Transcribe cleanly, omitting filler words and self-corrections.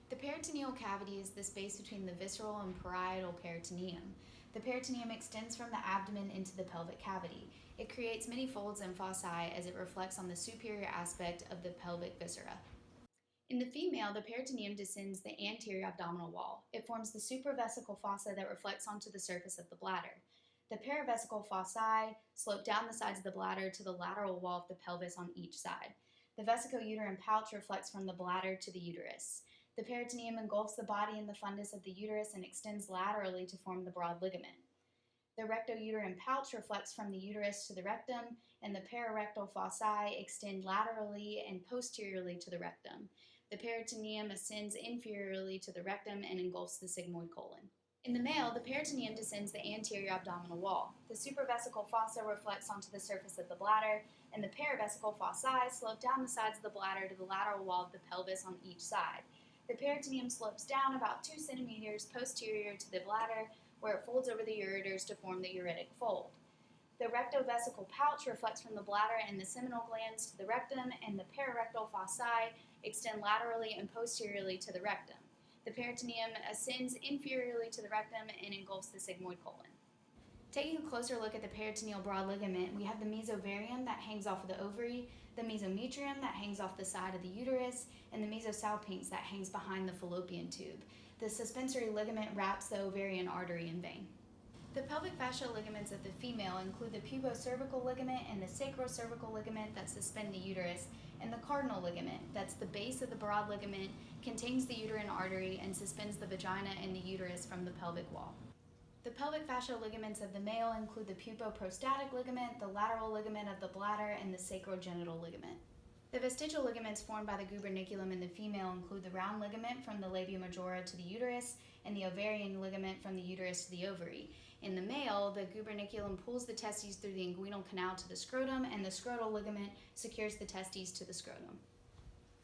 The peritoneal cavity is the space between the visceral and parietal peritoneum. The peritoneum extends from the abdomen into the pelvic cavity. It creates many folds and foci as it reflects on the superior aspect of the pelvic viscera. In the female, the peritoneum descends the anterior abdominal wall. It forms the supravesical fossa that reflects onto the surface of the bladder. The paravesical fossae slope down the sides of the bladder to the lateral wall of the pelvis on each side. The vesicouterine pouch reflects from the bladder to the uterus. The peritoneum engulfs the body in the fundus of the uterus and extends laterally to form the broad ligament. The rectouterine pouch reflects from the uterus to the rectum, and the pararectal fossae extend laterally and posteriorly to the rectum. The peritoneum ascends inferiorly to the rectum and engulfs the sigmoid colon. In the male, the peritoneum descends the anterior abdominal wall. The supravesical fossa reflects onto the surface of the bladder, and the paravesical fossae slope down the sides of the bladder to the lateral wall of the pelvis on each side. The peritoneum slopes down about 2 centimeters posterior to the bladder, where it folds over the ureters to form the ureteric fold. The rectovesical pouch reflects from the bladder and the seminal glands to the rectum, and the pararectal fossae extend laterally and posteriorly to the rectum. The peritoneum ascends inferiorly to the rectum and engulfs the sigmoid colon. Taking a closer look at the peritoneal broad ligament, we have the mesovarium that hangs off of the ovary, the mesometrium that hangs off the side of the uterus, and the mesosalpinx that hangs behind the fallopian tube. The suspensory ligament wraps the ovarian artery and vein. The pelvic fascial ligaments of the female include the pubocervical ligament and the sacrocervical ligament that suspend the uterus, and the cardinal ligament, that's the base of the broad ligament, contains the uterine artery and suspends the vagina and the uterus from the pelvic wall. The pelvic fascial ligaments of the male include the puboprostatic ligament, the lateral ligament of the bladder, and the sacrogenital ligament. The vestigial ligaments formed by the gubernaculum in the female include the round ligament from the labia majora to the uterus and the ovarian ligament from the uterus to the ovary. In the male, the gubernaculum pulls the testes through the inguinal canal to the scrotum, and the scrotal ligament secures the testes to the scrotum.